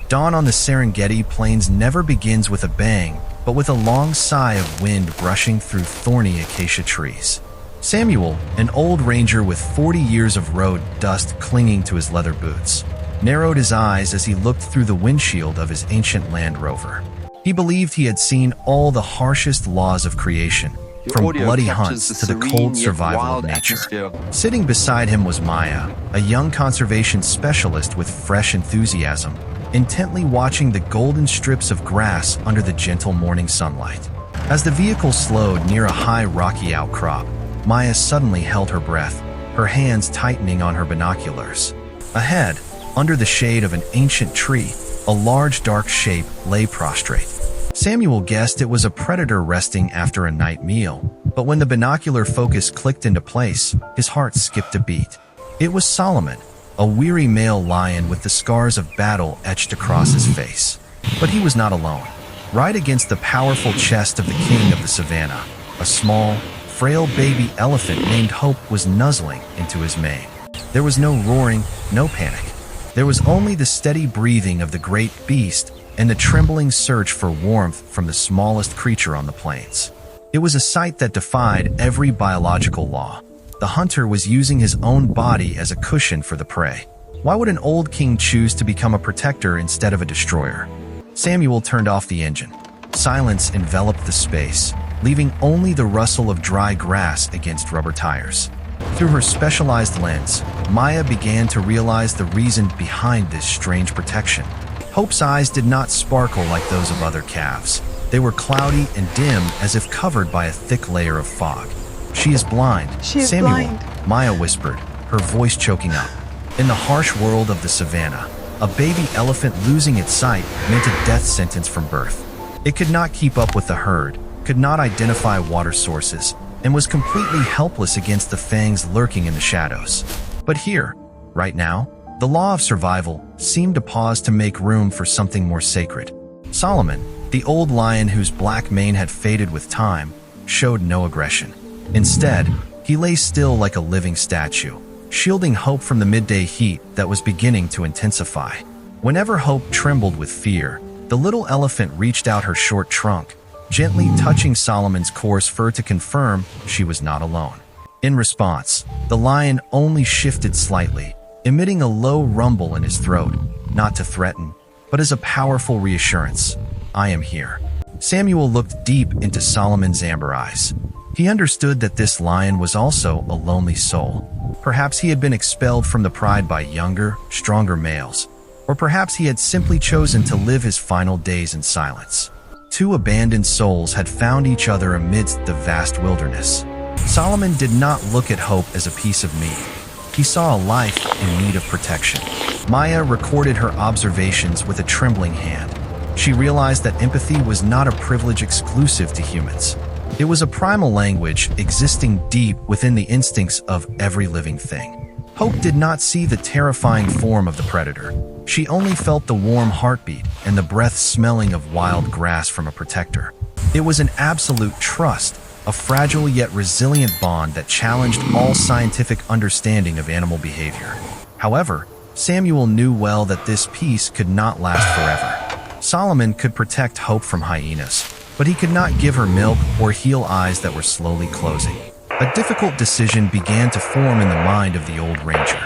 Dawn on the Serengeti plains never begins with a bang, but with a long sigh of wind brushing through thorny acacia trees. Samuel, an old ranger with 40 years of road dust clinging to his leather boots, narrowed his eyes as he looked through the windshield of his ancient Land Rover. He believed he had seen all the harshest laws of creation, from bloody hunts to the cold survival of nature. Sitting beside him was Maya, a young conservation specialist with fresh enthusiasm, intently watching the golden strips of grass under the gentle morning sunlight. As the vehicle slowed near a high rocky outcrop, Maya suddenly held her breath, her hands tightening on her binoculars. Ahead, under the shade of an ancient tree, a large dark shape lay prostrate. Samuel guessed it was a predator resting after a night meal, but when the binocular focus clicked into place, his heart skipped a beat. It was Solomon, a weary male lion with the scars of battle etched across his face. But he was not alone. Right against the powerful chest of the king of the savannah, a small, frail baby elephant named Hope was nuzzling into his mane. There was no roaring, no panic. There was only the steady breathing of the great beast and the trembling search for warmth from the smallest creature on the plains. It was a sight that defied every biological law. The hunter was using his own body as a cushion for the prey. Why would an old king choose to become a protector instead of a destroyer? Samuel turned off the engine. Silence enveloped the space, leaving only the rustle of dry grass against rubber tires. Through her specialized lens, Maya began to realize the reason behind this strange protection. Hope's eyes did not sparkle like those of other calves. They were cloudy and dim, as if covered by a thick layer of fog. "She is blind, Samuel," blind. Maya whispered, her voice choking up. In the harsh world of the savannah, a baby elephant losing its sight meant a death sentence from birth. It could not keep up with the herd, could not identify water sources, and was completely helpless against the fangs lurking in the shadows. But here, right now, the law of survival seemed to pause to make room for something more sacred. Solomon, the old lion whose black mane had faded with time, showed no aggression. Instead, he lay still like a living statue, shielding Hope from the midday heat that was beginning to intensify. Whenever Hope trembled with fear, the little elephant reached out her short trunk, gently touching Solomon's coarse fur to confirm she was not alone. In response, the lion only shifted slightly, emitting a low rumble in his throat, not to threaten, but as a powerful reassurance. "I am here." Samuel looked deep into Solomon's amber eyes. He understood that this lion was also a lonely soul. Perhaps he had been expelled from the pride by younger, stronger males, or perhaps he had simply chosen to live his final days in silence. Two abandoned souls had found each other amidst the vast wilderness. Solomon did not look at Hope as a piece of meat. He saw a life in need of protection. Maya recorded her observations with a trembling hand. She realized that empathy was not a privilege exclusive to humans. It was a primal language existing deep within the instincts of every living thing. Hope did not see the terrifying form of the predator. She only felt the warm heartbeat and the breath smelling of wild grass from a protector. It was an absolute trust, a fragile yet resilient bond that challenged all scientific understanding of animal behavior. However, Samuel knew well that this peace could not last forever. Solomon could protect Hope from hyenas, but he could not give her milk or heal eyes that were slowly closing. A difficult decision began to form in the mind of the old ranger.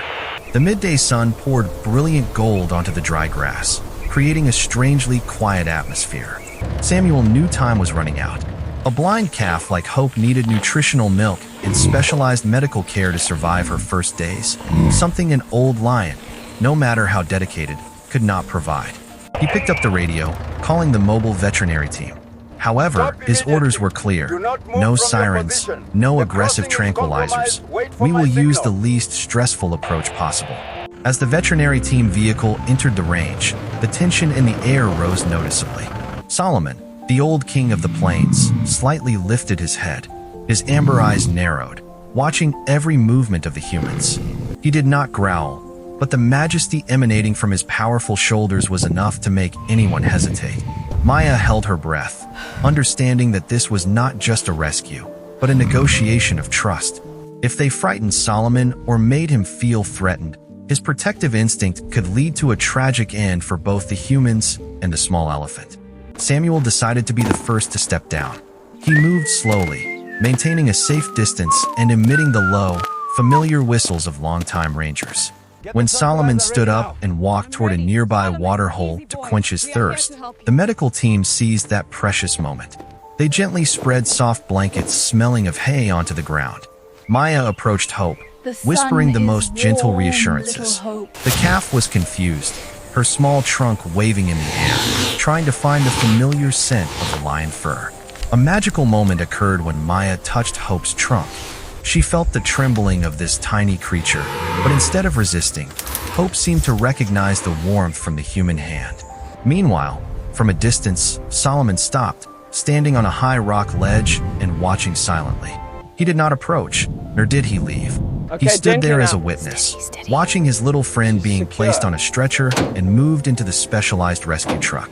The midday sun poured brilliant gold onto the dry grass, creating a strangely quiet atmosphere. Samuel knew time was running out. A blind calf like Hope needed nutritional milk and specialized medical care to survive her first days, something an old lion, no matter how dedicated, could not provide. He picked up the radio, calling the mobile veterinary team. However, his orders were clear. No sirens, no aggressive tranquilizers. We will use the least stressful approach possible. As the veterinary team vehicle entered the range, the tension in the air rose noticeably. Solomon, the old king of the plains, slightly lifted his head. His amber eyes narrowed, watching every movement of the humans. He did not growl, but the majesty emanating from his powerful shoulders was enough to make anyone hesitate. Maya held her breath, understanding that this was not just a rescue, but a negotiation of trust. If they frightened Solomon or made him feel threatened, His protective instinct could lead to a tragic end for both the humans and the small elephant. Samuel decided to be the first to step down. He moved slowly, maintaining a safe distance and emitting the low, familiar whistles of longtime rangers. When Solomon stood up and walked toward a nearby water hole to quench his thirst, the medical team seized that precious moment. They gently spread soft blankets smelling of hay onto the ground. Maya approached Hope, whispering the most gentle reassurances. The calf was confused, her small trunk waving in the air, trying to find the familiar scent of the lion fur. A magical moment occurred when Maya touched Hope's trunk. She felt the trembling of this tiny creature, but instead of resisting, Hope seemed to recognize the warmth from the human hand. Meanwhile, from a distance, Solomon stopped, standing on a high rock ledge and watching silently. He did not approach, nor did he leave. He stood there as a witness, watching his little friend being placed on a stretcher and moved into the specialized rescue truck.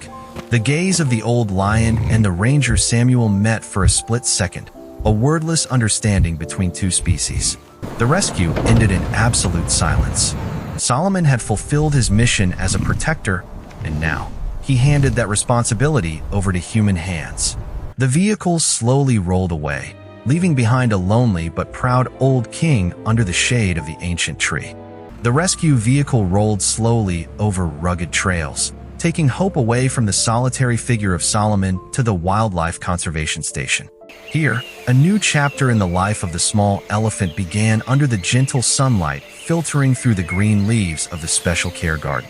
The gaze of the old lion and the ranger Samuel met for a split second, a wordless understanding between two species. The rescue ended in absolute silence. Solomon had fulfilled his mission as a protector, and now he handed that responsibility over to human hands. The vehicle slowly rolled away, leaving behind a lonely but proud old king under the shade of the ancient tree. The rescue vehicle rolled slowly over rugged trails, taking Hope away from the solitary figure of Solomon to the wildlife conservation station. Here, a new chapter in the life of the small elephant began under the gentle sunlight filtering through the green leaves of the special care garden.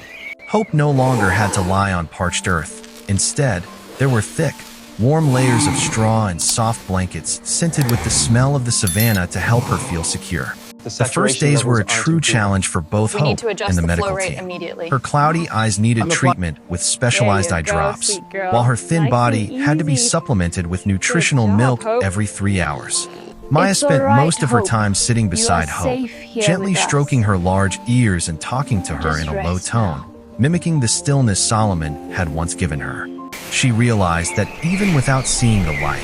Hope no longer had to lie on parched earth. Instead, there were thick, warm layers of straw and soft blankets scented with the smell of the savannah to help her feel secure. The first days were a true challenge for both Hope and the medical team. Her cloudy eyes needed treatment with specialized eye drops, while her thin body had to be supplemented with nutritional milk every 3 hours. Maya spent most of her time sitting beside Hope, gently stroking her large ears and talking to her in a low tone, mimicking the stillness Solomon had once given her. She realized that even without seeing the light,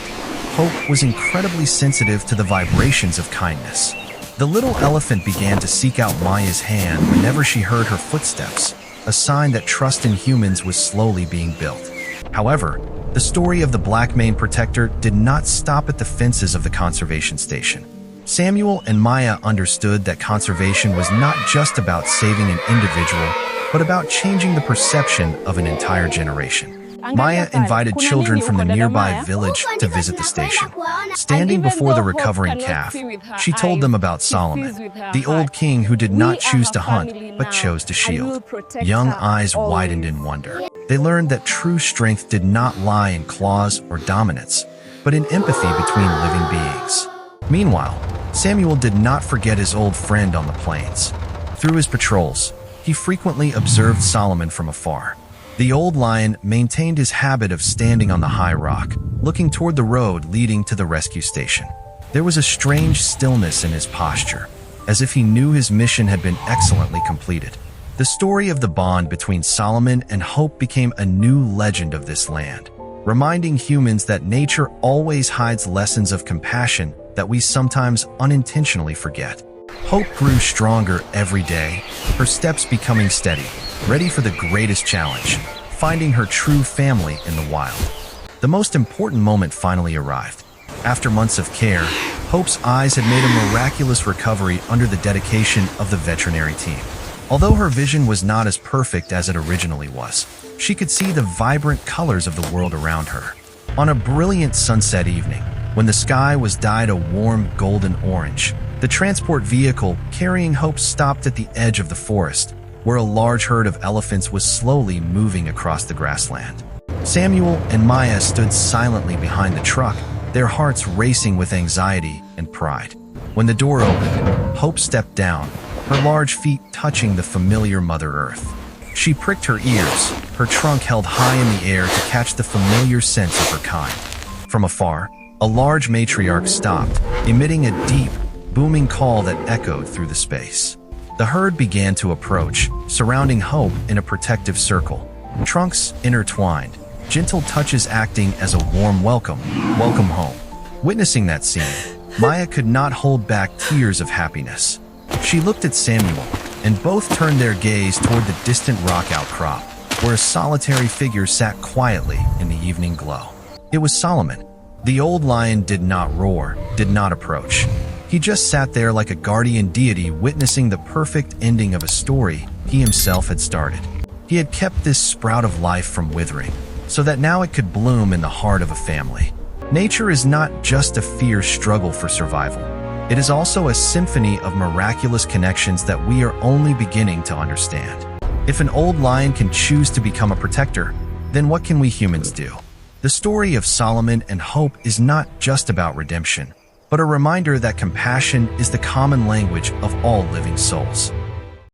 Hope was incredibly sensitive to the vibrations of kindness. The little elephant began to seek out Maya's hand whenever she heard her footsteps, a sign that trust in humans was slowly being built. However, the story of the black mane protector did not stop at the fences of the conservation station. Samuel and Maya understood that conservation was not just about saving an individual, but about changing the perception of an entire generation. Maya invited children from the nearby village to visit the station. Standing before the recovering calf, she told them about Solomon, the old king who did not choose to hunt, but chose to shield. Young eyes widened in wonder. They learned that true strength did not lie in claws or dominance, but in empathy between living beings. Meanwhile, Samuel did not forget his old friend on the plains. Through his patrols, he frequently observed Solomon from afar. The old lion maintained his habit of standing on the high rock, looking toward the road leading to the rescue station. There was a strange stillness in his posture, as if he knew his mission had been excellently completed. The story of the bond between Solomon and Hope became a new legend of this land, reminding humans that nature always hides lessons of compassion that we sometimes unintentionally forget. Hope grew stronger every day, her steps becoming steady, ready for the greatest challenge, finding her true family in the wild. The most important moment finally arrived. After months of care, Hope's eyes had made a miraculous recovery under the dedication of the veterinary team. Although her vision was not as perfect as it originally was, she could see the vibrant colors of the world around her. On a brilliant sunset evening, when the sky was dyed a warm golden orange, the transport vehicle carrying Hope stopped at the edge of the forest, where a large herd of elephants was slowly moving across the grassland. Samuel and Maya stood silently behind the truck, their hearts racing with anxiety and pride. When the door opened, Hope stepped down, her large feet touching the familiar Mother Earth. She pricked her ears, her trunk held high in the air to catch the familiar sense of her kind. From afar, a large matriarch stopped, emitting a deep, booming call that echoed through the space. The herd began to approach, surrounding Hope in a protective circle, trunks intertwined, gentle touches acting as a warm welcome home. Witnessing that scene, Maya could not hold back tears of happiness. She looked at Samuel, and both turned their gaze toward the distant rock outcrop, where a solitary figure sat quietly in the evening glow. It was Solomon. The old lion did not roar, did not approach. He just sat there like a guardian deity witnessing the perfect ending of a story he himself had started. He had kept this sprout of life from withering, so that now it could bloom in the heart of a family. Nature is not just a fierce struggle for survival. It is also a symphony of miraculous connections that we are only beginning to understand. If an old lion can choose to become a protector, then what can we humans do? The story of Solomon and hope is not just about redemption, but a reminder that compassion is the common language of all living souls.